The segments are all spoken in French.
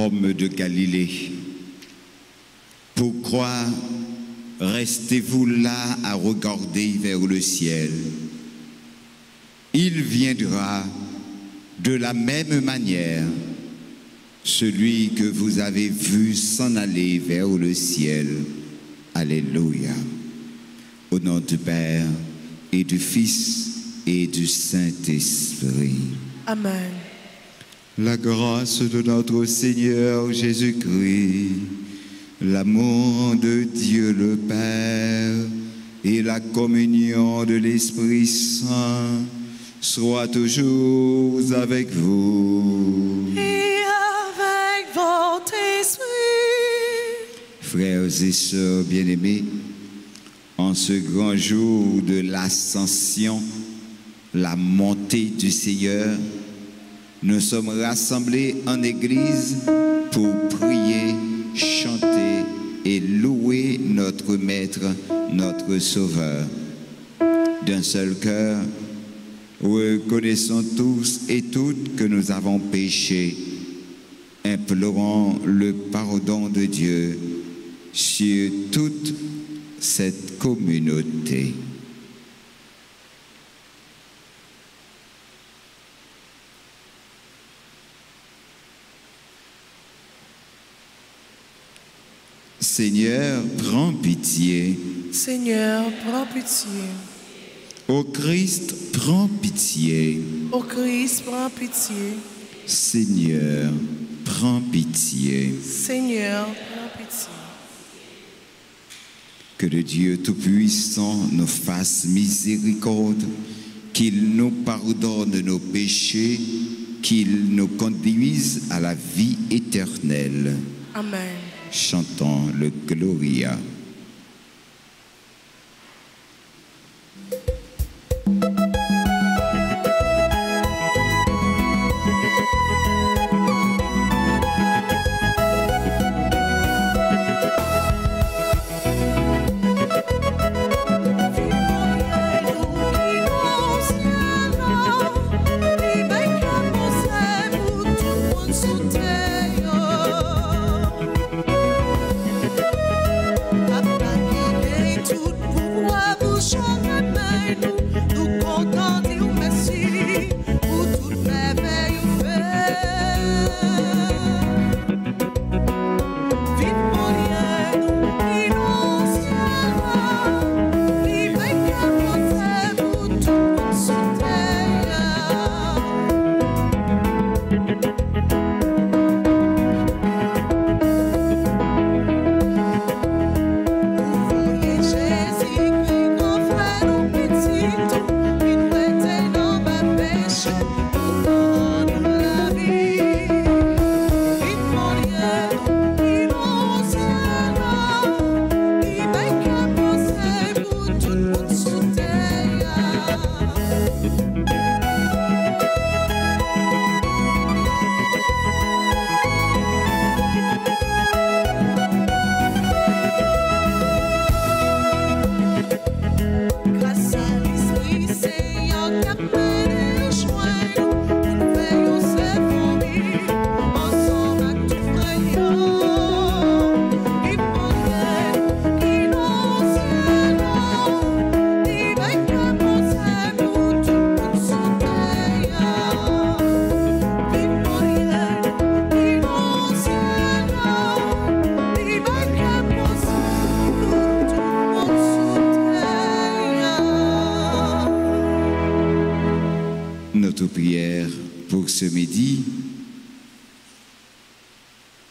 Hommes de Galilée, pourquoi restez-vous là à regarder vers le ciel? Il viendra de la même manière celui que vous avez vu s'en aller vers le ciel. Alléluia. Au nom du Père et du Fils et du Saint-Esprit. Amen. La grâce de notre Seigneur Jésus-Christ, l'amour de Dieu le Père et la communion de l'Esprit Saint soient toujours avec vous. Et avec votre esprit. Frères et sœurs bien-aimés, en ce grand jour de l'Ascension, la montée du Seigneur, nous sommes rassemblés en Église pour prier, chanter et louer notre Maître, notre Sauveur. D'un seul cœur, reconnaissons tous et toutes que nous avons péché. Implorons le pardon de Dieu sur toute cette communauté. Seigneur, prends pitié. Seigneur, prends pitié. Ô Christ, prends pitié. Ô Christ, prends pitié. Seigneur, prends pitié. Seigneur, prends pitié. Que le Dieu Tout-Puissant nous fasse miséricorde, qu'il nous pardonne nos péchés, qu'il nous conduise à la vie éternelle. Amen. Chantons le Gloria. Notre prière pour ce midi,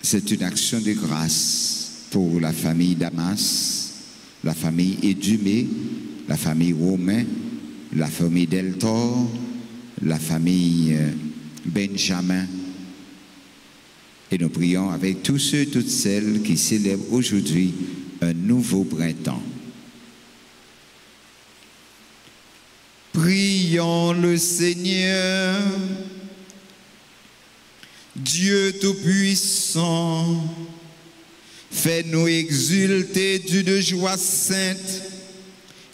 c'est une action de grâce pour la famille Damas, la famille Édumé, la famille Romain, la famille Deltor, la famille Benjamin. Et nous prions avec tous ceux et toutes celles qui célèbrent aujourd'hui un nouveau printemps. Prions le Seigneur, Dieu Tout-Puissant, fais-nous exulter d'une joie sainte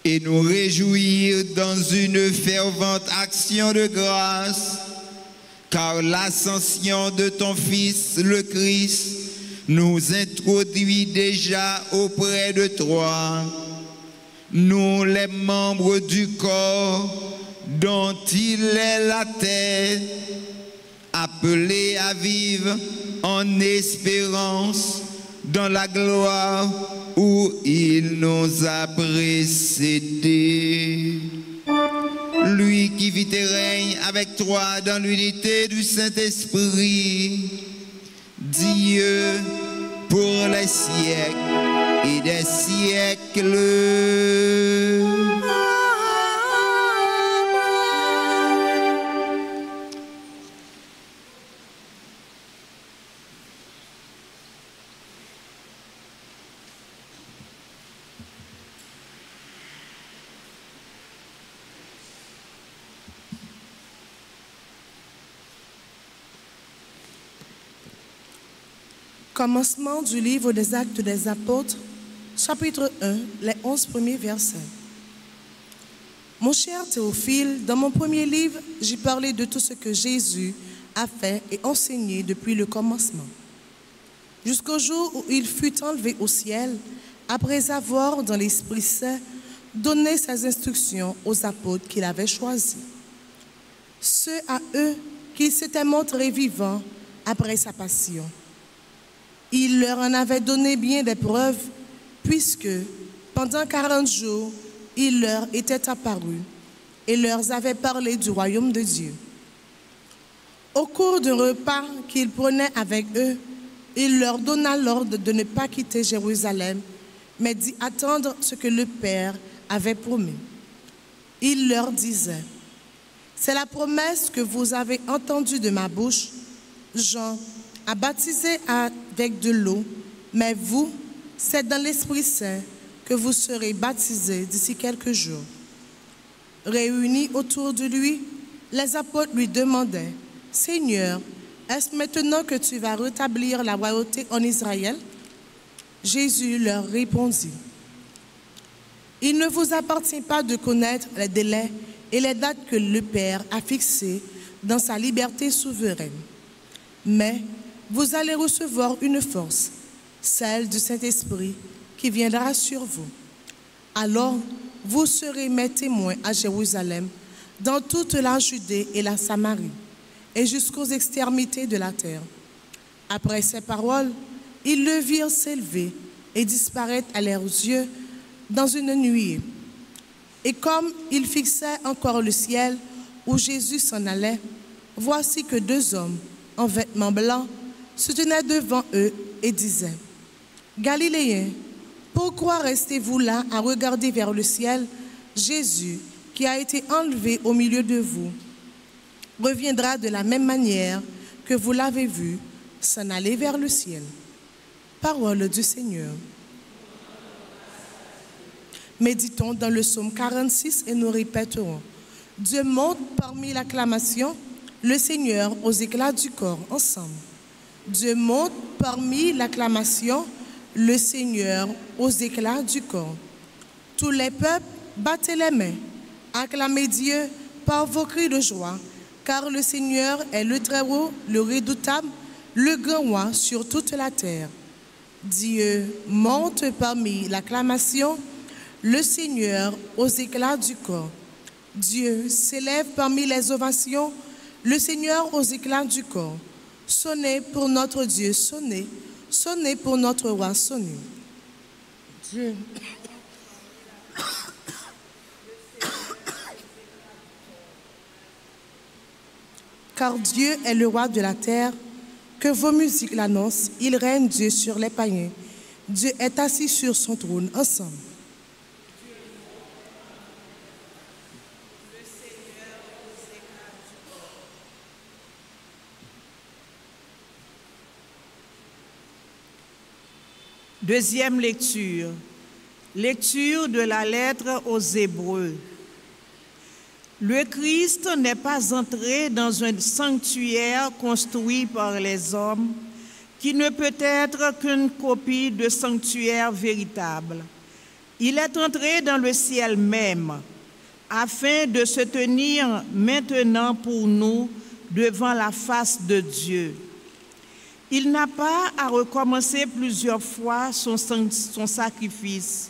et nous réjouir dans une fervente action de grâce, car l'ascension de ton Fils, le Christ, nous introduit déjà auprès de toi, nous les membres du corps dont il est la tête, appelés à vivre en espérance dans la gloire où il nous a précédés. Lui qui vit et règne avec toi dans l'unité du Saint-Esprit, Dieu pour les siècles et des siècles. Commencement du livre des Actes des Apôtres, chapitre 1, les 11 premiers versets. Mon cher Théophile, dans mon premier livre, j'ai parlé de tout ce que Jésus a fait et enseigné depuis le commencement, jusqu'au jour où il fut enlevé au ciel, après avoir, dans l'Esprit Saint, donné ses instructions aux apôtres qu'il avait choisis. Ceux à eux qu'il s'était montré vivant après sa passion. Il leur en avait donné bien des preuves, puisque pendant 40 jours, il leur était apparu et leur avait parlé du royaume de Dieu. Au cours d'un repas qu'il prenait avec eux, il leur donna l'ordre de ne pas quitter Jérusalem, mais d'y attendre ce que le Père avait promis. Il leur disait, « C'est la promesse que vous avez entendue de ma bouche. Jean a baptisé avec de l'eau, mais vous, c'est dans l'Esprit Saint que vous serez baptisés d'ici quelques jours. » Réunis autour de lui, les apôtres lui demandaient, « Seigneur, est-ce maintenant que tu vas rétablir la royauté en Israël ?» Jésus leur répondit, « Il ne vous appartient pas de connaître les délais et les dates que le Père a fixées dans sa liberté souveraine. Mais vous allez recevoir une force, celle du Saint-Esprit, qui viendra sur vous. Alors, vous serez mes témoins à Jérusalem, dans toute la Judée et la Samarie, et jusqu'aux extrémités de la terre. » Après ces paroles, ils le virent s'élever et disparaître à leurs yeux dans une nuée. Et comme ils fixaient encore le ciel où Jésus s'en allait, voici que 2 hommes en vêtements blancs se tenaient devant eux et disaient, « Galiléens, pourquoi restez-vous là à regarder vers le ciel? Jésus, qui a été enlevé au milieu de vous, reviendra de la même manière que vous l'avez vu s'en aller vers le ciel. » Parole du Seigneur. Méditons dans le psaume 46 et nous répéterons. Dieu monte parmi l'acclamation, le Seigneur aux éclats du corps, ensemble. Dieu monte parmi l'acclamation, le Seigneur aux éclats du corps. Tous les peuples, battez les mains, acclamez Dieu par vos cris de joie, car le Seigneur est le Très-Haut, le redoutable, le grand roi sur toute la terre. Dieu monte parmi l'acclamation, le Seigneur aux éclats du corps. Dieu s'élève parmi les ovations, le Seigneur aux éclats du corps. Sonnez pour notre Dieu, sonnez, sonnez pour notre roi, sonnez. Dieu. Car Dieu est le roi de la terre, que vos musiques l'annoncent, il règne Dieu sur les païens. Dieu est assis sur son trône, ensemble. Deuxième lecture. Lecture de la lettre aux Hébreux. Le Christ n'est pas entré dans un sanctuaire construit par les hommes, qui ne peut être qu'une copie de sanctuaire véritable. Il est entré dans le ciel même, afin de se tenir maintenant pour nous devant la face de Dieu. Il n'a pas à recommencer plusieurs fois son sacrifice,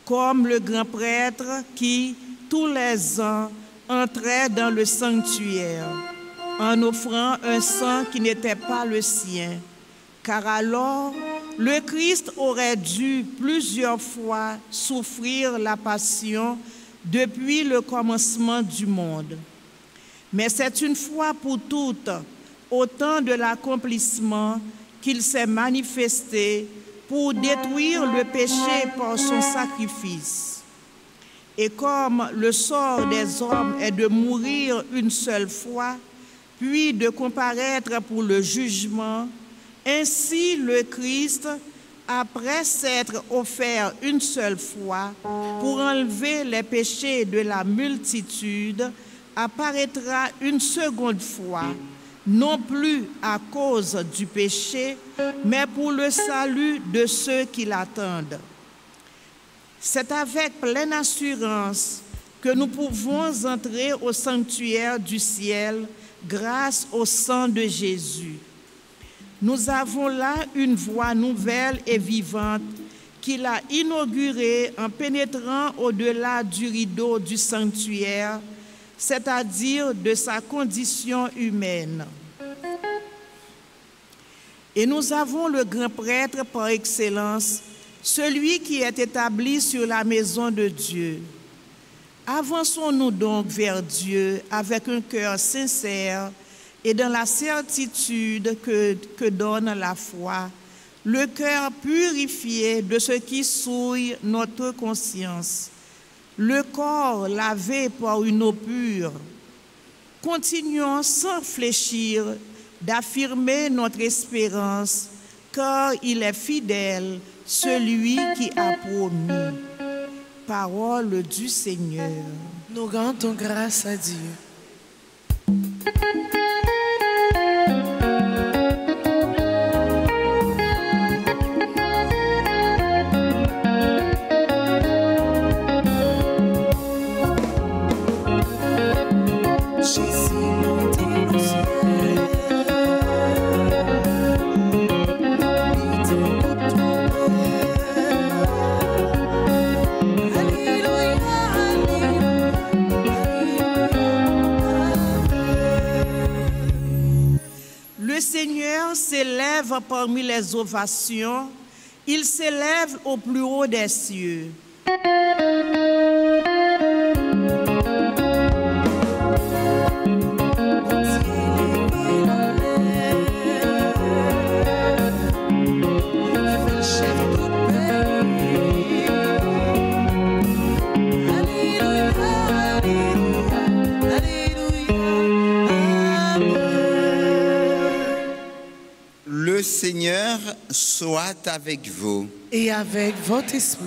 comme le grand prêtre qui, tous les ans, entrait dans le sanctuaire en offrant un sang qui n'était pas le sien, car alors le Christ aurait dû plusieurs fois souffrir la passion depuis le commencement du monde. Mais c'est une fois pour toutes, au temps de l'accomplissement, qu'il s'est manifesté pour détruire le péché par son sacrifice. Et comme le sort des hommes est de mourir une seule fois, puis de comparaître pour le jugement, ainsi le Christ, après s'être offert une seule fois pour enlever les péchés de la multitude, apparaîtra une seconde fois, non plus à cause du péché, mais pour le salut de ceux qui l'attendent. C'est avec pleine assurance que nous pouvons entrer au sanctuaire du ciel grâce au sang de Jésus. Nous avons là une voie nouvelle et vivante qu'il a inaugurée en pénétrant au-delà du rideau du sanctuaire, c'est-à-dire de sa condition humaine. Et nous avons le grand prêtre par excellence, celui qui est établi sur la maison de Dieu. Avançons-nous donc vers Dieu avec un cœur sincère et dans la certitude que donne la foi, le cœur purifié de ce qui souille notre conscience, le corps lavé par une eau pure. Continuons sans fléchir d'affirmer notre espérance, car il est fidèle, celui qui a promis. Parole du Seigneur. Nous rendons grâce à Dieu. Le Seigneur s'élève parmi les ovations, il s'élève au plus haut des cieux. Le Seigneur soit avec vous. Et avec votre esprit.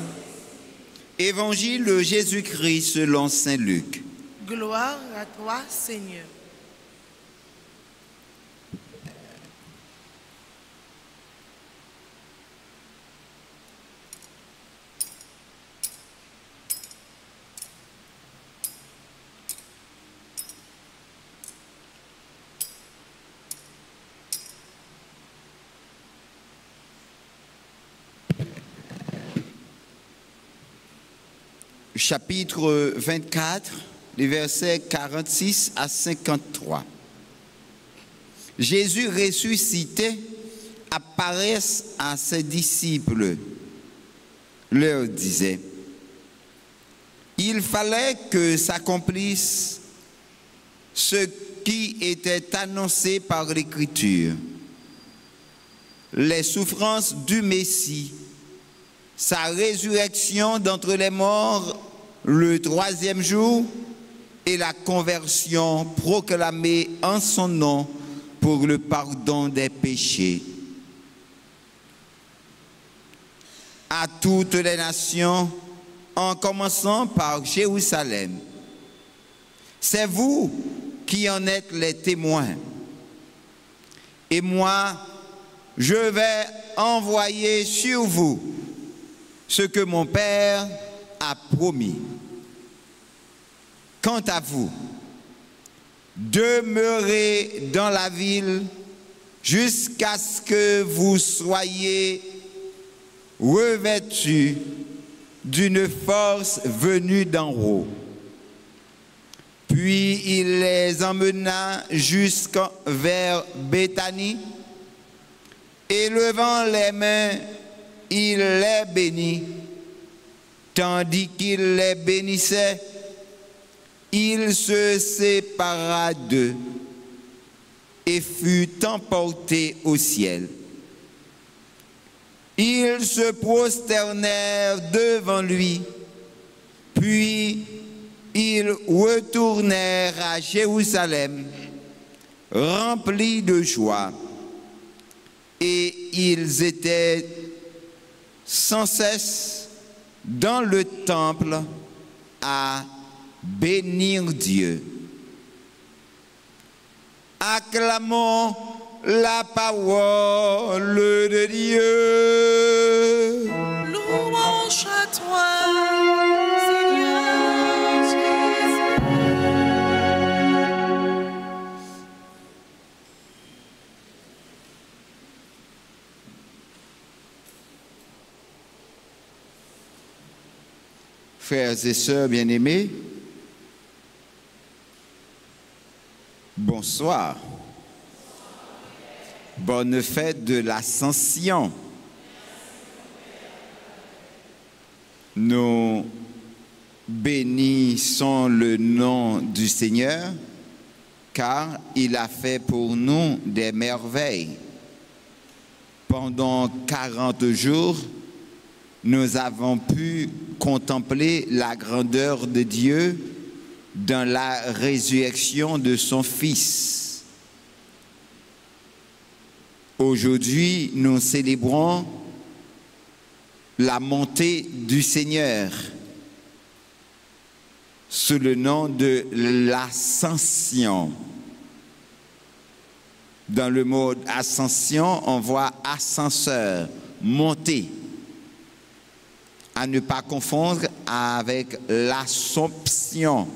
Évangile de Jésus-Christ selon saint Luc. Gloire à toi, Seigneur. Chapitre 24, les versets 46 à 53. Jésus ressuscité apparaît à ses disciples, leur disait: il fallait que s'accomplisse ce qui était annoncé par l'Écriture, les souffrances du Messie, sa résurrection d'entre les morts le troisième jour et la conversion proclamée en son nom pour le pardon des péchés. À toutes les nations, en commençant par Jérusalem. C'est vous qui en êtes les témoins. Et moi, je vais envoyer sur vous ce que mon Père a promis. Quant à vous, demeurez dans la ville jusqu'à ce que vous soyez revêtus d'une force venue d'en haut. Puis il les emmena vers Béthanie, et levant les mains, il les bénit. Tandis qu'il les bénissait, il se sépara d'eux et fut emporté au ciel. Ils se prosternèrent devant lui, puis ils retournèrent à Jérusalem, remplis de joie, et ils étaient sans cesse dans le temple à bénir Dieu. Acclamons la parole de Dieu. Louange à toi, Seigneur Jésus. Frères et sœurs bien-aimés, bonsoir. Bonne fête de l'Ascension. Nous bénissons le nom du Seigneur, car il a fait pour nous des merveilles. Pendant 40 jours, nous avons pu contempler la grandeur de Dieu dans la résurrection de son Fils. Aujourd'hui, nous célébrons la montée du Seigneur sous le nom de l'ascension. Dans le mot ascension, on voit ascenseur, monter. À ne pas confondre avec l'Assomption,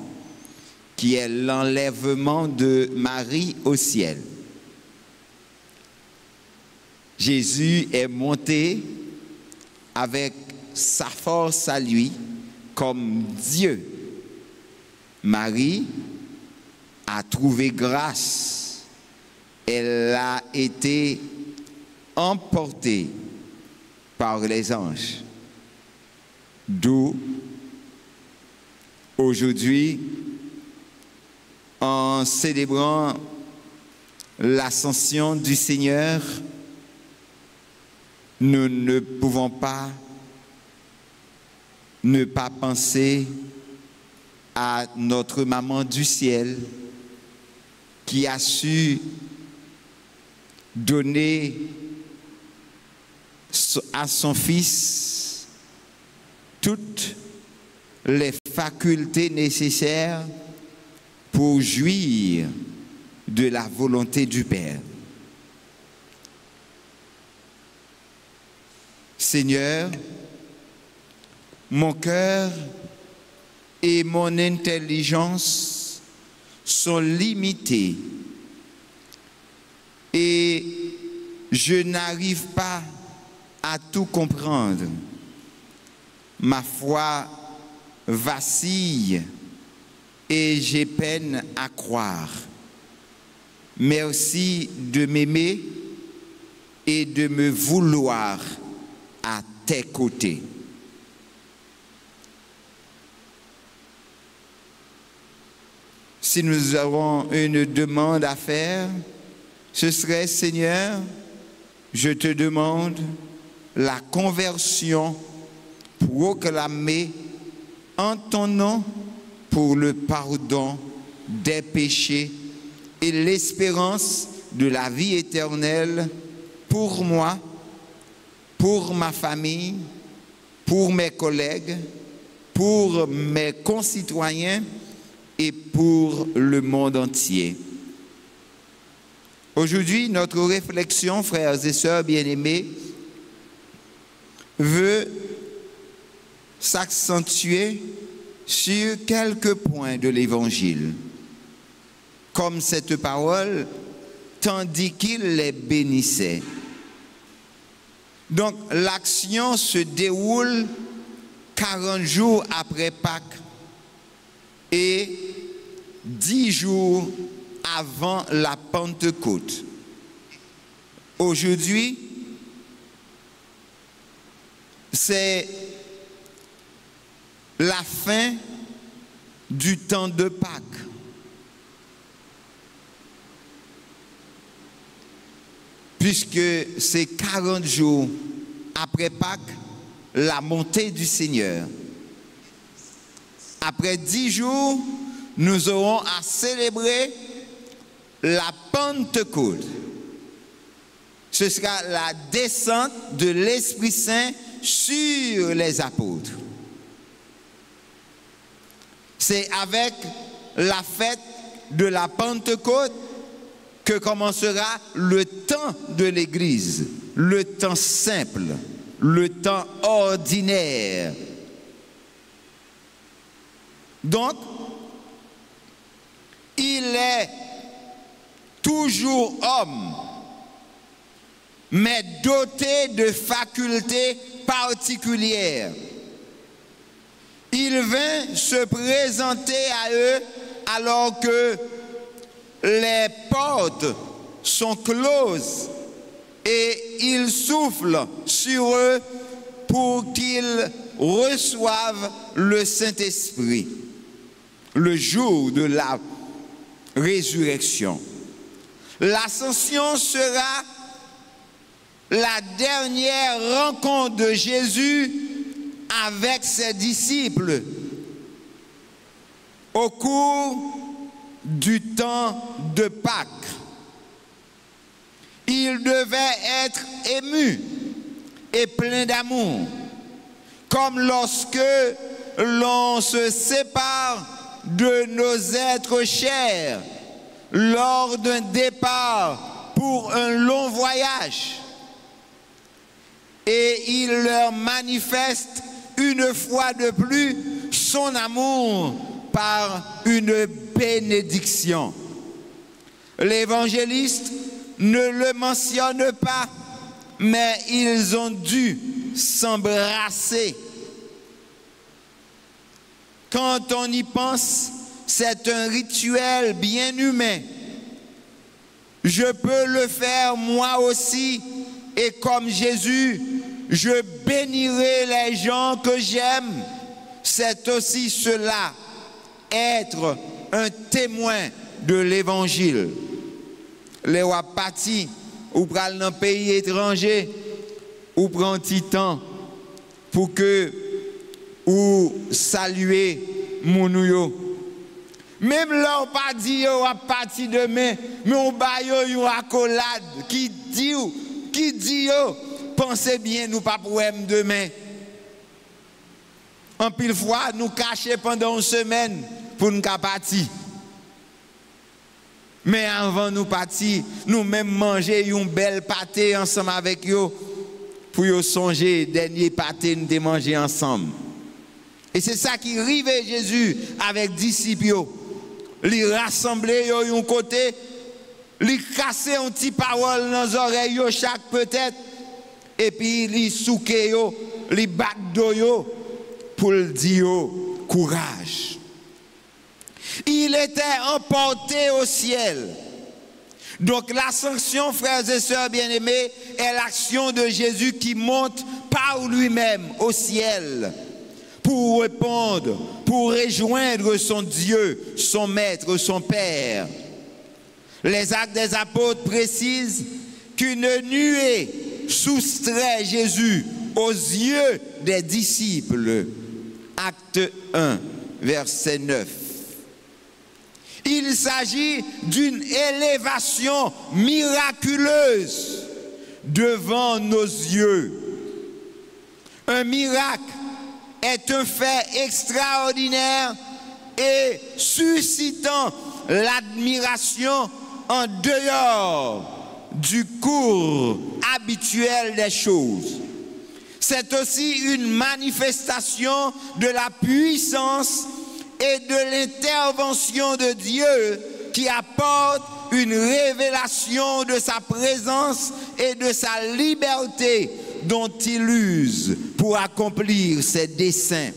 qui est l'enlèvement de Marie au ciel. Jésus est monté avec sa force à lui comme Dieu. Marie a trouvé grâce. Elle a été emportée par les anges. D'où, aujourd'hui, en célébrant l'ascension du Seigneur, nous ne pouvons pas ne pas penser à notre maman du ciel qui a su donner à son Fils toutes les facultés nécessaires pour jouir de la volonté du Père. Seigneur, mon cœur et mon intelligence sont limités et je n'arrive pas à tout comprendre. Ma foi vacille et j'ai peine à croire. Merci de m'aimer et de me vouloir à tes côtés. Si nous avons une demande à faire, ce serait, Seigneur, je te demande la conversion proclamée en ton nom pour le pardon des péchés et l'espérance de la vie éternelle pour moi, pour ma famille, pour mes collègues, pour mes concitoyens et pour le monde entier. Aujourd'hui, notre réflexion, frères et sœurs bien-aimés, veut s'accentuer sur quelques points de l'Évangile. comme cette parole, tandis qu'il les bénissait. Donc l'action se déroule 40 jours après Pâques et 10 jours avant la Pentecôte. Aujourd'hui, c'est la fin du temps de Pâques. Puisque c'est 40 jours après Pâques, la montée du Seigneur. Après 10 jours, nous aurons à célébrer la Pentecôte. Ce sera la descente de l'Esprit Saint sur les apôtres. C'est avec la fête de la Pentecôte que commencera le temps de l'Église, le temps simple, le temps ordinaire. Donc, il est toujours homme, mais doté de facultés particulières. Il vint se présenter à eux alors que les portes sont closes et il souffle sur eux pour qu'ils reçoivent le Saint-Esprit le jour de la résurrection. L'ascension sera la dernière rencontre de Jésus avec ses disciples au cours du temps de Pâques. Il devait être ému et plein d'amour, comme lorsque l'on se sépare de nos êtres chers lors d'un départ pour un long voyage. Et il leur manifeste une fois de plus son amour par une bénédiction. L'évangéliste ne le mentionne pas, mais ils ont dû s'embrasser. Quand on y pense, c'est un rituel bien humain. Je peux le faire moi aussi, et comme Jésus, je bénirai les gens que j'aime. C'est aussi cela, être un témoin de l'évangile. Les wapati, ou pral dans pays étranger, ou prend un petit temps pour que ou saluer mon yo. Même là, on pas dit yo à partir demain, mais on ba yo accolade qui dit yo, pensez bien nous pas pour demain. En pile fois, nous cacher pendant une semaine pour nous partir. Mais avant nous partir, nous même manger une belle pâté ensemble avec eux pour yo songer dernier pâté nous de manger ensemble. Et c'est ça qui arrivait Jésus avec disciples. Li rassembler yo un côté, li casser un petit parole dans les oreilles chaque peut-être et puis li souke yo, li bakdo yo pour le dire courage. Il était emporté au ciel. Donc l'ascension, frères et sœurs bien-aimés, est l'action de Jésus qui monte par lui-même au ciel pour répondre, pour rejoindre son Dieu, son Maître, son Père. Les Actes des Apôtres précisent qu'une nuée soustrait Jésus aux yeux des disciples. Acte 1, verset 9. Il s'agit d'une élévation miraculeuse devant nos yeux. Un miracle est un fait extraordinaire et suscitant l'admiration en dehors du cours habituel des choses. C'est aussi une manifestation de la puissance et de l'intervention de Dieu qui apporte une révélation de sa présence et de sa liberté dont il use pour accomplir ses desseins.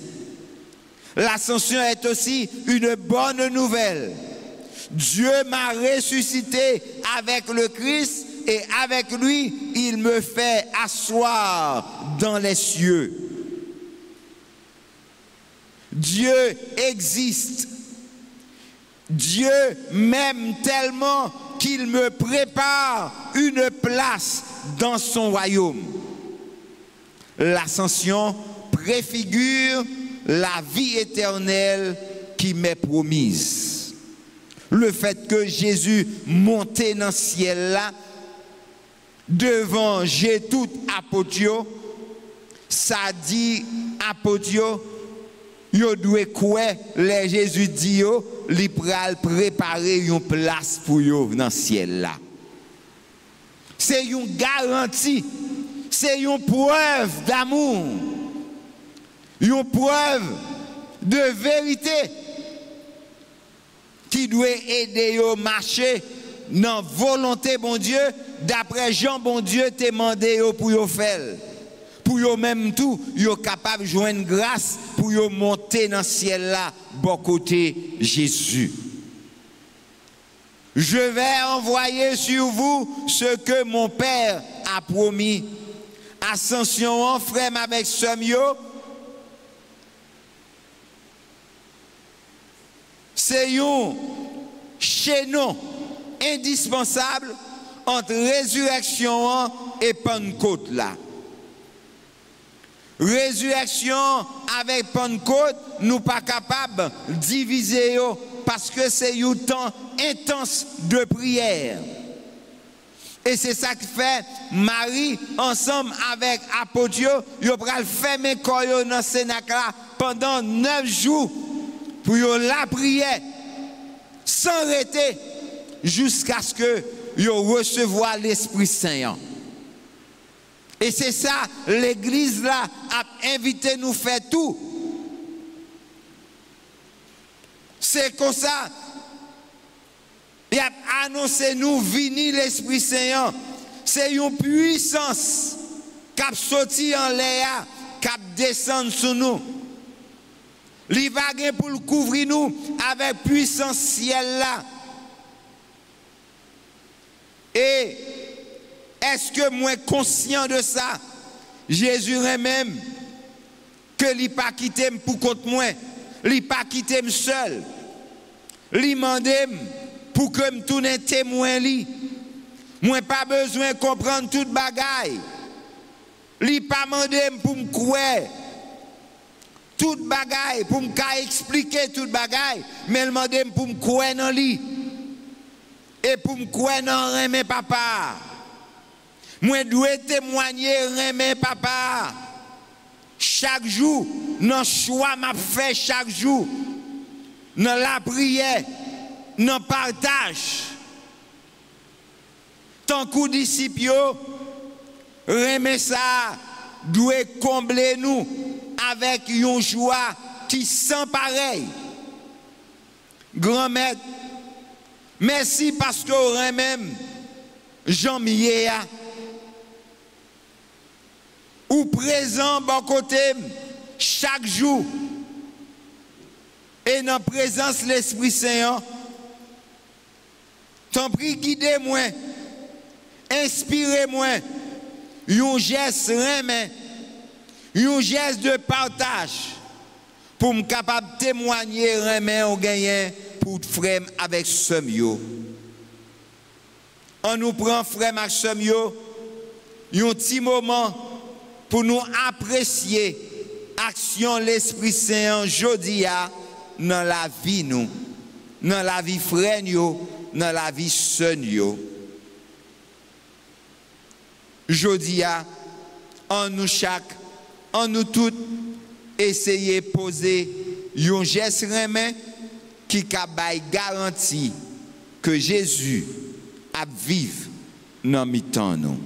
L'ascension est aussi une bonne nouvelle. Dieu m'a ressuscité avec le Christ et avec lui, il me fait asseoir dans les cieux. Dieu existe. Dieu m'aime tellement qu'il me prépare une place dans son royaume. L'ascension préfigure la vie éternelle qui m'est promise. Le fait que Jésus montait dans le ciel là, devant j'ai tout apotio, ça dit apotio, yo doit quoi les Jésus dit yo, li pral préparer une place pour yo dans le ciel là. C'est une garantie, c'est une preuve d'amour, une preuve de vérité qui doit aider yo marcher dans volonté bon Dieu d'après Jean bon Dieu t'a demandé yo pour yo faire. Pour yo même tout, yo capable de joindre grâce pour yo monter dans le ciel là, bon côté Jésus. Je vais envoyer sur vous ce que mon Père a promis. Ascension en frère avec Sommio. C'est un chaînon indispensable entre résurrection et Pentecôte là. Résurrection avec Pentecôte, nous pas capables de diviser parce que c'est un temps intense de prière. Et c'est ça qui fait Marie, ensemble avec Apotio, ils pral fermer corps dans Sénac pendant 9 jours pour la prière sans arrêter jusqu'à ce que ils recevoir l'Esprit Saint. Et c'est ça, l'Église là a invité nous faire tout. C'est comme ça. Il a annoncé nous venir l'Esprit Saint. C'est une puissance qui a sorti en l'air, qui a descendu sur nous. Il va pour le couvrir nous avec puissance ciel là. Et est-ce que moi conscient de ça? Jésus même que il pas quitté pour contre moi, il pas quitté seul. Il demande pour que me tourne témoin li. Moi pas besoin de comprendre toute bagaille. Il pas demandé pour me croire toute bagaille, pour me expliquer toute bagaille, mais il demande pour me croire dans lui. Et pour me croire dans remet papa. Moi dois témoigner remet papa. Chaque jour, dans choix m'a fait chaque jour. Dans la prière, dans le partage. Tant que disciples, remet ça, doit combler nous avec une joie qui sans pareil. Grand-mère, merci parce que même Jean-Mier ou présent bon côté chaque jour et dans la présence de l'Esprit Saint. T'en prie, guidez-moi, inspirez-moi, un geste remet, un geste de partage pour me capable de témoigner remet au gagnant pour frère avec Sommio. On nous prend frère avec Sommio un petit moment pour nous apprécier l'action de l'Esprit Saint aujourd'hui dans la vie nous, dans la vie frère nous, dans la vie sœur nous. Aujourd'hui, en nous chaque, en nous toutes, essayer de poser un geste remet qui garantit que Jésus a vivre dans mi-temps nous.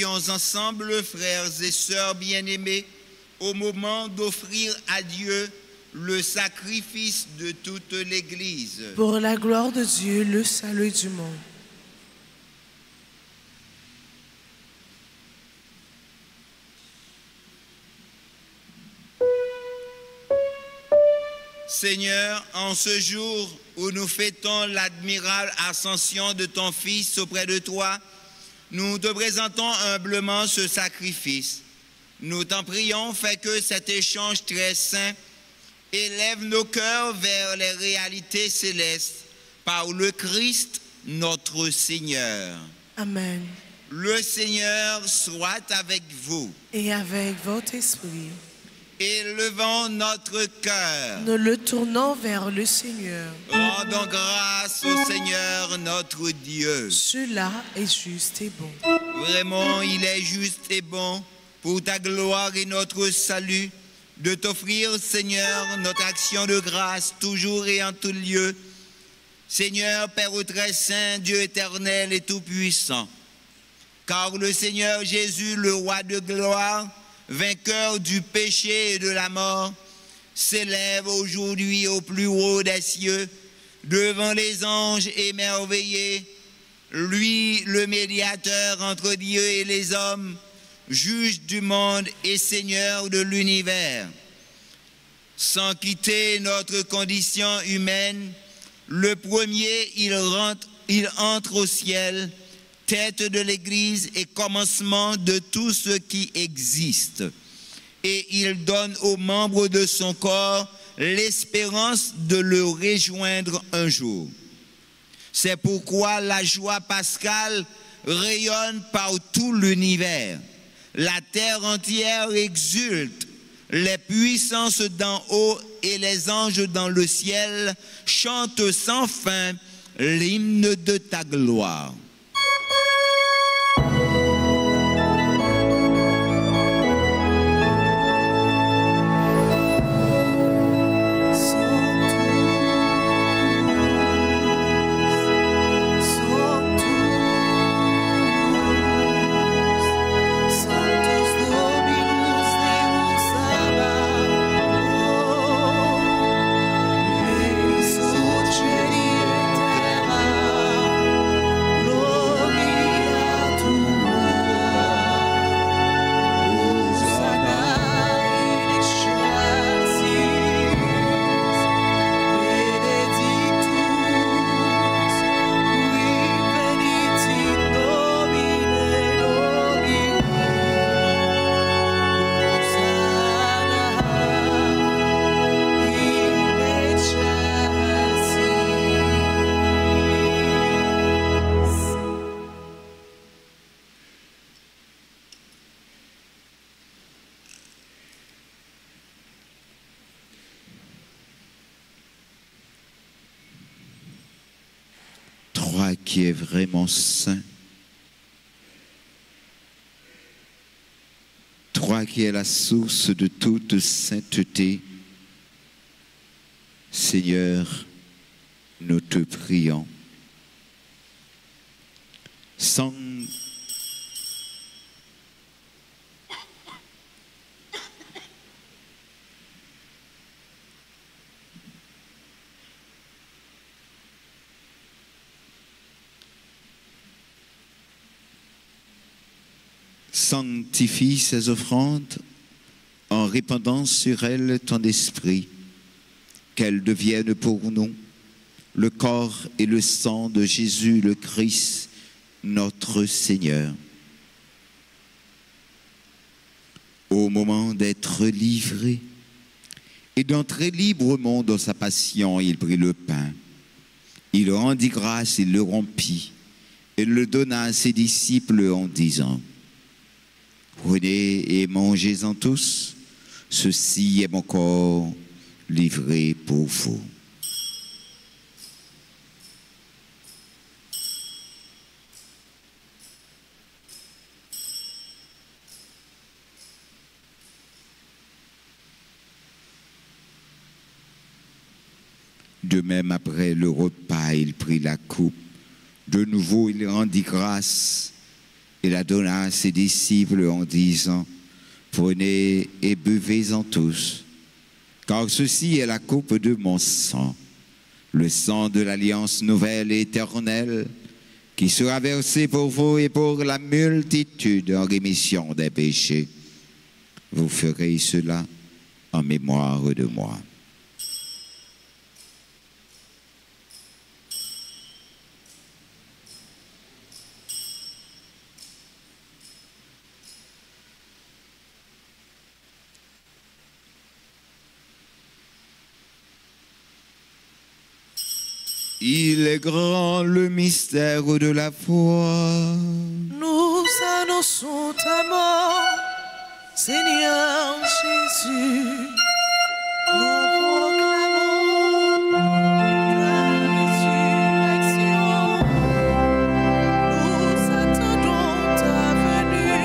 Prions ensemble, frères et sœurs bien-aimés, au moment d'offrir à Dieu le sacrifice de toute l'Église. Pour la gloire de Dieu, le salut du monde. Seigneur, en ce jour où nous fêtons l'admirable ascension de ton Fils auprès de toi, nous te présentons humblement ce sacrifice. Nous t'en prions, fais que cet échange très saint élève nos cœurs vers les réalités célestes par le Christ notre Seigneur. Amen. Le Seigneur soit avec vous. Et avec votre esprit. Élevons notre cœur. Nous le tournons vers le Seigneur. Rendons grâce au Seigneur notre Dieu. Cela est juste et bon. Vraiment, il est juste et bon pour ta gloire et notre salut de t'offrir, Seigneur, notre action de grâce toujours et en tout lieu. Seigneur, Père très saint, Dieu éternel et tout-puissant, car le Seigneur Jésus, le roi de gloire, vainqueur du péché et de la mort, s'élève aujourd'hui au plus haut des cieux, devant les anges émerveillés, lui le médiateur entre Dieu et les hommes, juge du monde et Seigneur de l'univers. Sans quitter notre condition humaine, le premier, il entre au ciel, tête de l'Église et commencement de tout ce qui existe. Et il donne aux membres de son corps l'espérance de le rejoindre un jour. C'est pourquoi la joie pascale rayonne par tout l'univers. La terre entière exulte, les puissances d'en haut et les anges dans le ciel chantent sans fin l'hymne de ta gloire. Qui est vraiment saint, toi qui es la source de toute sainteté, Seigneur, nous te prions. Sanctifie ces offrandes en répandant sur elles ton esprit, qu'elles deviennent pour nous le corps et le sang de Jésus le Christ, notre Seigneur. Au moment d'être livré et d'entrer librement dans sa passion, il prit le pain, il rendit grâce, il le rompit et le donna à ses disciples en disant: prenez et mangez-en tous, ceci est mon corps livré pour vous. De même, après le repas, il prit la coupe. De nouveau, il rendit grâce et la donna à ses disciples en disant, prenez et buvez-en tous, car ceci est la coupe de mon sang, le sang de l'alliance nouvelle et éternelle, qui sera versé pour vous et pour la multitude en rémission des péchés. Vous ferez cela en mémoire de moi. Il est grand le mystère de la foi. Nous annonçons ta mort, Seigneur Jésus. Nous proclamons ta résurrection. Nous attendons ta venue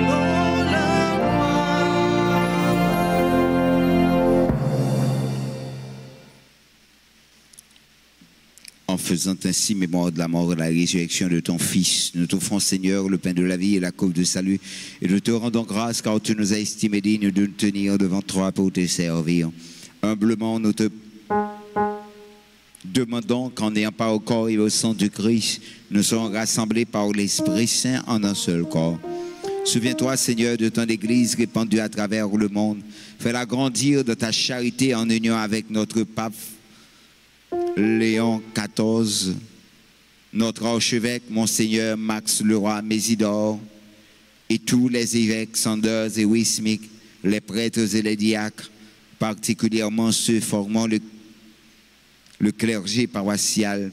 dans la gloire. En faisant ainsi mémoire de la mort et de la résurrection de ton Fils, nous t'offrons, Seigneur, le pain de la vie et la coupe de salut, et nous te rendons grâce car tu nous as estimés dignes de nous tenir devant toi pour te servir. Humblement, nous te demandons qu'en n'ayant pas au corps et au sang du Christ, nous soyons rassemblés par l'Esprit Saint en un seul corps. Souviens-toi, Seigneur, de ton Église répandue à travers le monde. Fais-la grandir de ta charité en union avec notre pape Léon XIV, notre archevêque, Monseigneur Max Leroy Mésidor, et tous les évêques Sanders et Wismic, les prêtres et les diacres, particulièrement ceux formant le clergé paroissial.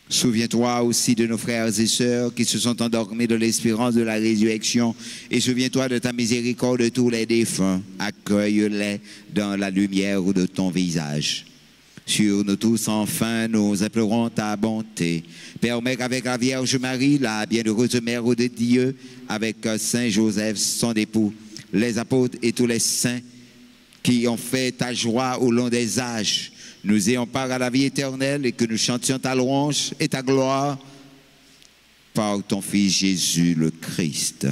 Souviens-toi aussi de nos frères et sœurs qui se sont endormis de l'espérance de la résurrection, et souviens-toi de ta miséricorde de tous les défunts. Accueille-les dans la lumière de ton visage. Sur nous tous, enfin, nous implorons ta bonté. Permets qu'avec la Vierge Marie, la bienheureuse Mère de Dieu, avec Saint Joseph, son époux, les apôtres et tous les saints qui ont fait ta joie au long des âges, nous ayons part à la vie éternelle et que nous chantions ta louange et ta gloire par ton Fils Jésus le Christ.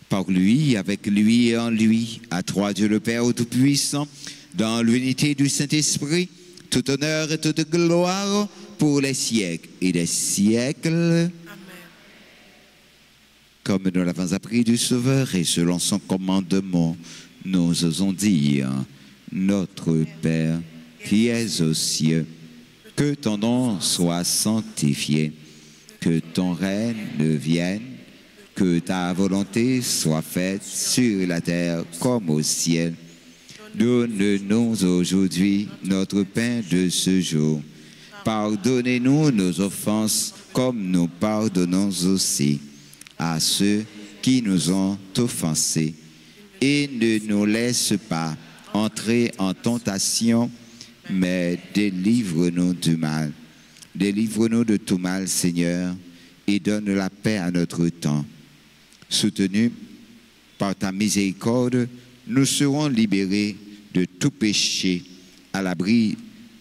Par lui, avec lui et en lui, à toi Dieu le Père Tout-Puissant, dans l'unité du Saint-Esprit, tout honneur et toute gloire pour les siècles et les siècles. Amen. Comme nous l'avons appris du Sauveur et selon son commandement, nous osons dire, notre Père qui es aux cieux, que ton nom soit sanctifié, que ton règne vienne, que ta volonté soit faite sur la terre comme au ciel. Donne-nous aujourd'hui notre pain de ce jour. Pardonnez-nous nos offenses comme nous pardonnons aussi à ceux qui nous ont offensés. Et ne nous laisse pas entrer en tentation, mais délivre-nous du mal. Délivre-nous de tout mal, Seigneur, et donne la paix à notre temps. Soutenus par ta miséricorde, nous serons libérés de tout péché, à l'abri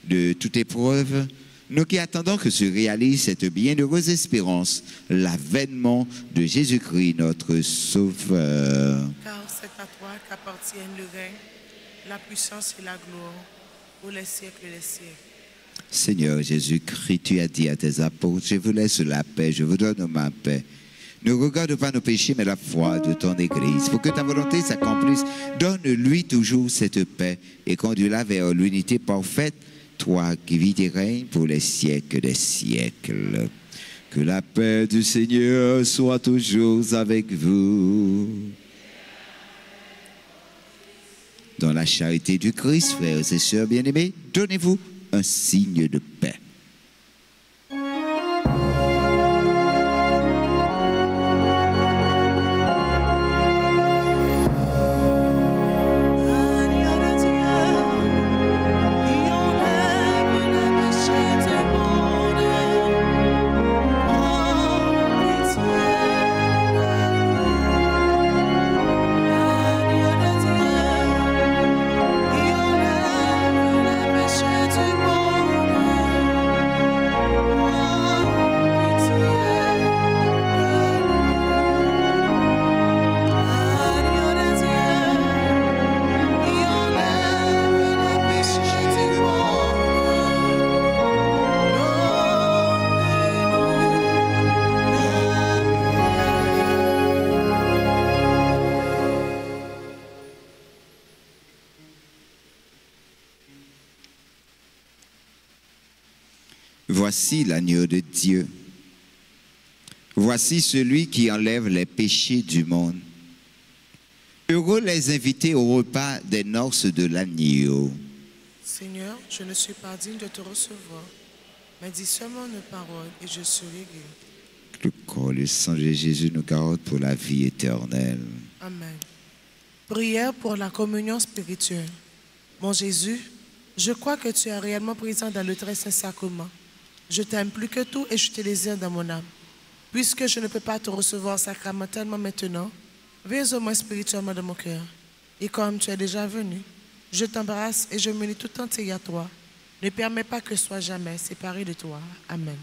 de toute épreuve, nous qui attendons que se réalise cette bienheureuse espérance, l'avènement de Jésus-Christ, notre Sauveur. Car c'est à toi qu'appartiennent le règne, la puissance et la gloire, pour les siècles et les siècles. Seigneur Jésus-Christ, tu as dit à tes apôtres, je vous laisse la paix, je vous donne ma paix. Ne regarde pas nos péchés, mais la foi de ton Église. Pour que ta volonté s'accomplisse, donne-lui toujours cette paix et conduis-la vers l'unité parfaite, toi qui vis et règnes pour les siècles des siècles. Que la paix du Seigneur soit toujours avec vous. Dans la charité du Christ, frères et sœurs bien-aimés, donnez-vous un signe de paix. Voici l'agneau de Dieu. Voici celui qui enlève les péchés du monde. Heureux les invités au repas des noces de l'agneau. Seigneur, je ne suis pas digne de te recevoir, mais dis seulement une parole et je serai guéri. Le corps et le sang de Jésus nous garde pour la vie éternelle. Amen. Prière pour la communion spirituelle. Mon Jésus, je crois que tu es réellement présent dans le très saint sacrement. Je t'aime plus que tout et je te désire dans mon âme. Puisque je ne peux pas te recevoir sacramentellement maintenant, viens au moins spirituellement dans mon cœur. Et comme tu es déjà venu, je t'embrasse et je me lie tout entier à toi. Ne permets pas que je sois jamais séparé de toi. Amen.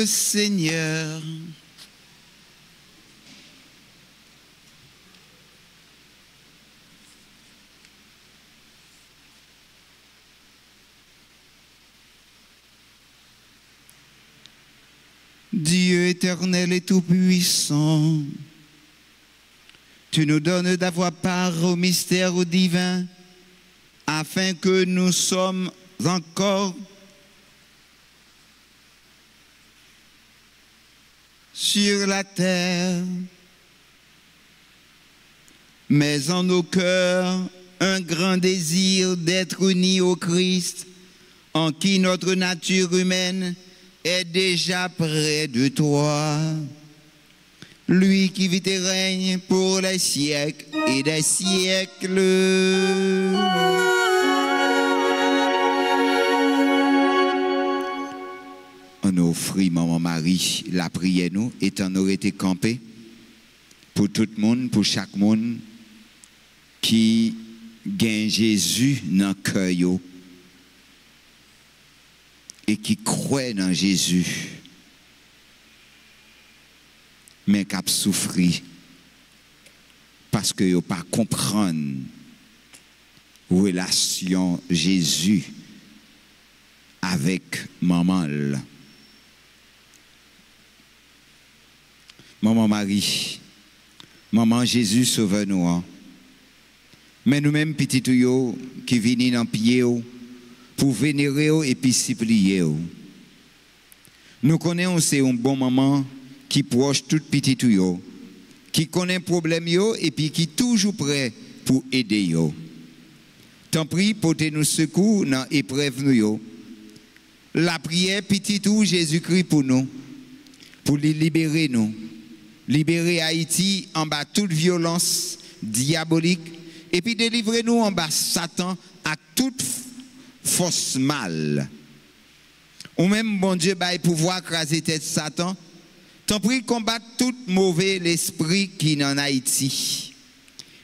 le Seigneur. Dieu éternel et tout-puissant, tu nous donnes d'avoir part au mystère divin, afin que nous sommes encore sur la terre, mais en nos cœurs un grand désir d'être unis au Christ, en qui notre nature humaine est déjà près de toi. Lui qui vit et règne pour les siècles et des siècles. On offrit Maman Marie la prière nous, étant nous été campés pour tout le monde, pour chaque monde qui gagne Jésus dans le cœur et qui croit dans Jésus, mais qui a souffert parce que ne pas comprendre la relation Jésus avec maman. Maman Marie, maman Jésus sauve-nous. Mais nous-mêmes, petits tuyaux qui viennent dans pied pour vénérer et puis supplier. Nous connaissons c'est un bon maman qui proche tout petit tuyau, qui connaît problème et puis qui est toujours prêt pour aider yo. Tant pis portez-nous secours dans l'épreuve nous. La prière petit tout Jésus-Christ pour nous, pour les libérer nous. Libérer Haïti en bas toute violence diabolique et puis délivrer nous en bas Satan à toute force mal. Ou même bon Dieu bail pouvoir craser tête Satan. Tant pis combattre tout mauvais l'esprit qui est en Haïti.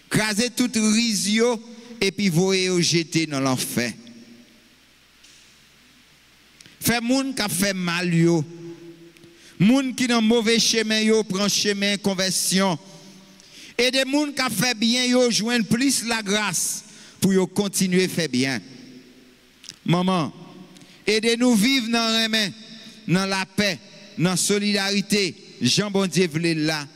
Craser tout risio et puis voyer au jeter dans l'enfer. Fait moun qui fait mal yo. Moun qui dans mauvais chemin yo prend chemin conversion. Et des moun qui fait bien yo joindre plus la grâce pour yo continuer faire bien. Maman, aidez-nous vivre dans la main, dans la paix, dans la solidarité. Jean bon Dieu vle là.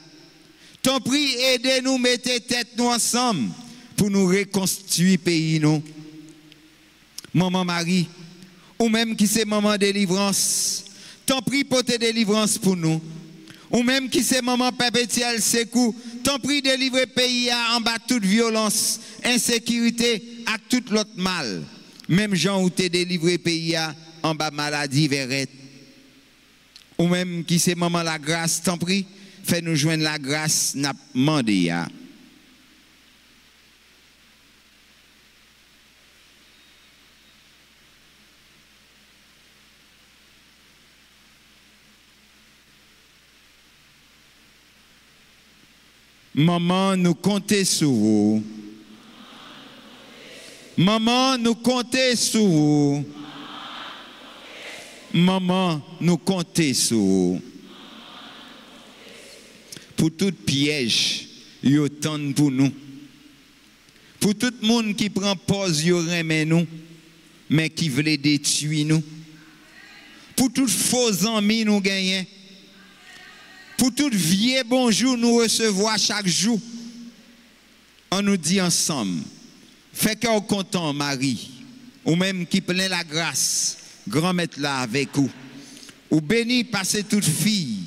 Ton prix, aidez-nous mettez tête nous ensemble pour nous reconstruire pays nous. Maman Marie, ou même qui c'est maman délivrance, ton prix pour tes délivrances pour nous. Ou même qui c'est maman perpétuelle secours, ton prix délivrer pays en bas toute violence, insécurité et tout l'autre mal. Même Jean où t'es délivré pays en bas maladie verrette. Ou même qui c'est maman la grâce, t'en prie, fais nous joindre la grâce n'a demandé ya. Maman, nous comptez sur vous. Maman, nous comptez sur vous. Maman, nous comptez sur vous. Pour tout piège, yo tend pour nous. Pour tout le monde qui prend pause, yo remet nous, mais qui veut détruire nous. Pour tout faux amis nous gagnons. Pour tout vieux bonjour nous recevoir chaque jour. On nous dit ensemble. Fait qu'on content Marie, ou même qui plein la grâce, grand maître là avec vous. Ou béni passer toute fille,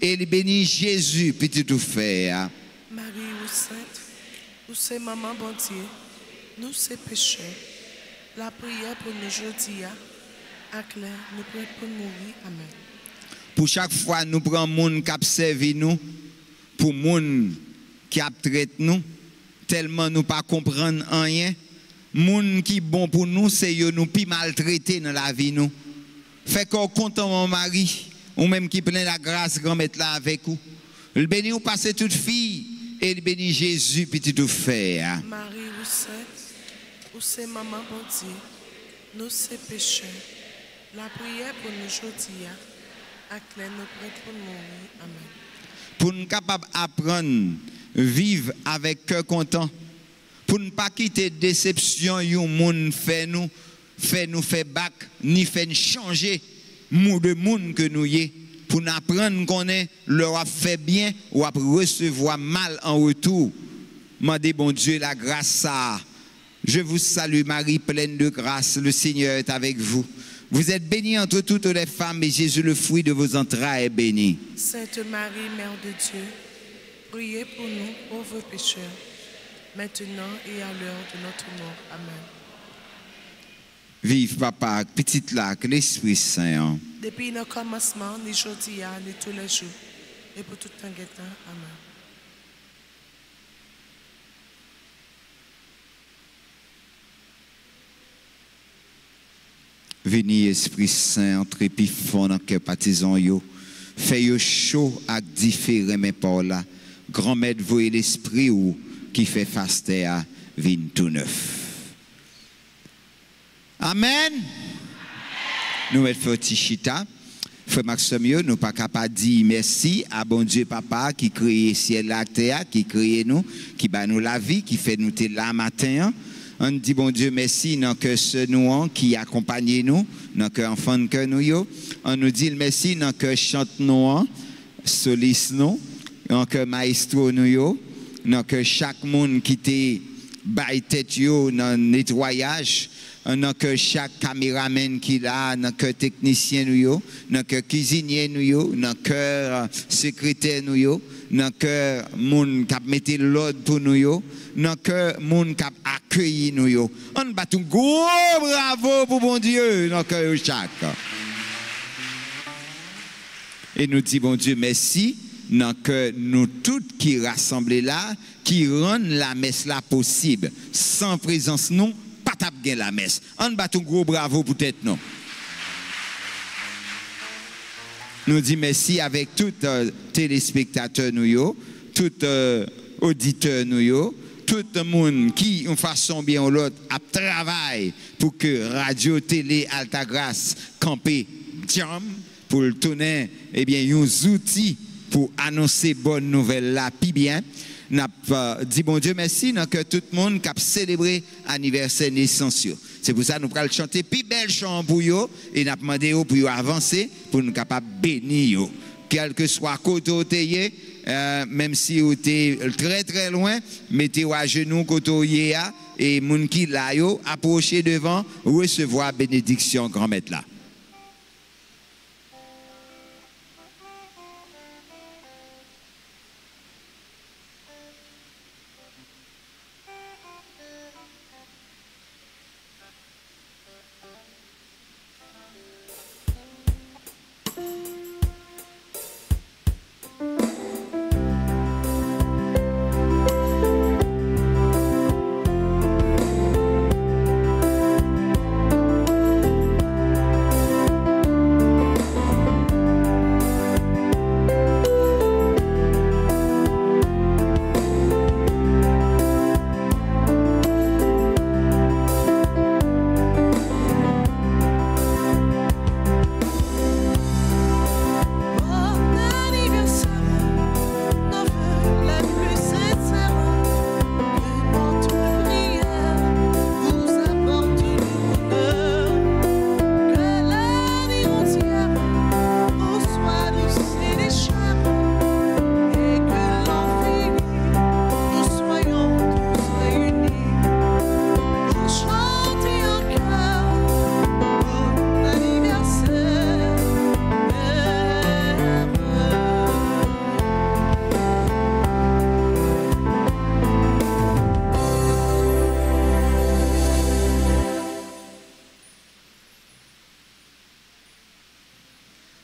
et béni Jésus, petit tout faire. Marie ou sainte, ou c'est maman bon Dieu, nous c'est pécheurs. La prière pour nous aujourd'hui, à clair, nous prêts pour mourir. Amen. Pour chaque fois nous prenons monde qui a servi nous, pour monde qui a traité nous, tellement nous pas comprendre rien. Moun qui bon pour nous, c'est yo nous pi maltraité dans la vie nous. Fait qu'on content mon mari, ou même qui plein la grâce grand mettre là avec vous. Le béni ou passer toute fille et le béni Jésus petit tout faire. Marie ou sainte, ou c'est maman bon Dieu, nous c'est pécheurs. La prière pour nous aujourd'hui, Acclame nos prêtres pour mourir. Amen. Pour nous capables d'apprendre, vivre avec cœur content. Pour ne pas quitter déception, yon moun fait nous bac, ni fait changer de monde que nous y. Pour nous apprendre qu'on est, leur a fait bien ou à recevoir mal en retour. Mandez bon Dieu la grâce ça. Je vous salue Marie, pleine de grâce, le Seigneur est avec vous. Vous êtes bénie entre toutes les femmes et Jésus, le fruit de vos entrailles, est béni. Sainte Marie, Mère de Dieu, priez pour nous, pauvres pécheurs, maintenant et à l'heure de notre mort. Amen. Vive Papa, petite lac, l'Esprit Saint. Depuis le commencement, ni aujourd'hui, ni tous les jours, et pour tout temps. Amen. Venez Esprit Saint, entre puis fond dans cœur partisan yo. Fait yo chaud ak différent mais par là. Grand-mère voyez l'esprit ou qui fait faster à vin tout neuf. Amen. Nous mettons petit chita. Frère Maxime, nous pas capable dire merci à bon Dieu Papa qui crée ciel la terre, qui crée nous, qui bat nous la vie, qui fait nous là matin. On dit bon Dieu merci dans que ce nous qui accompagne nous, dans que enfant de cœur nous yo. On nous dit merci dans que chante nous, soliste nous, dans que maestro nous yo, dans que chaque monde qui te baille tête yo dans nettoyage, dans que chaque caméraman qui là, dans que technicien nous yo, dans que cuisinier nous yo, dans que secrétaire nous yo, dans que monde qui mette l'ordre pour nous yo, dans que monde qui accueilli nous yo. On bat un gros bravo pour bon Dieu dans que chaque. Et nous dit bon Dieu merci dans que nous toutes qui rassemblés là, qui rendent la messe là possible. Sans présence nous pas tap gen la messe. On bat un gros bravo peut-être non. Nous dit merci avec tout téléspectateur nous yo, tout auditeur nous yo, tout le monde qui en façon bien ou l'autre a travail pour que radio télé Altagrace camper jam pour le tourner eh bien un outil pour annoncer bonne nouvelle là puis bien. N'a dit bon Dieu merci que tout le monde qui a célébré l'anniversaire naissance. C'est pour ça que nous allons chanter plus belle chant pour eux et nous demandé pour eux avancer pour nous capables bénir. Quel que soit côté même si vous êtes très très loin, mettez-vous à genoux côté et moun qui là yo approchez devant recevoir bénédiction grand maître là.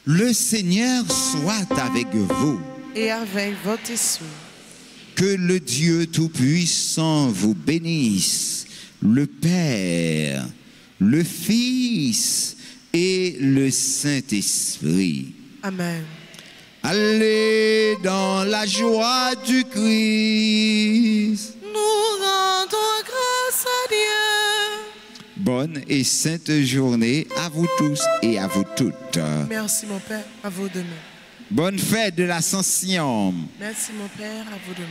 Le Seigneur soit avec vous. Et avec votre esprit. Que le Dieu Tout-Puissant vous bénisse, le Père, le Fils et le Saint-Esprit. Amen. Allez dans la joie du Christ. Nous rendons grâce à Dieu. Bonne bonne et sainte journée à vous tous et à vous toutes. Merci mon Père, à vous demain. Bonne fête de l'Ascension. Merci mon Père, à vous demain.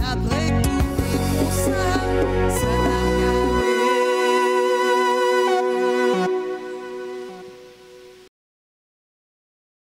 Après tout,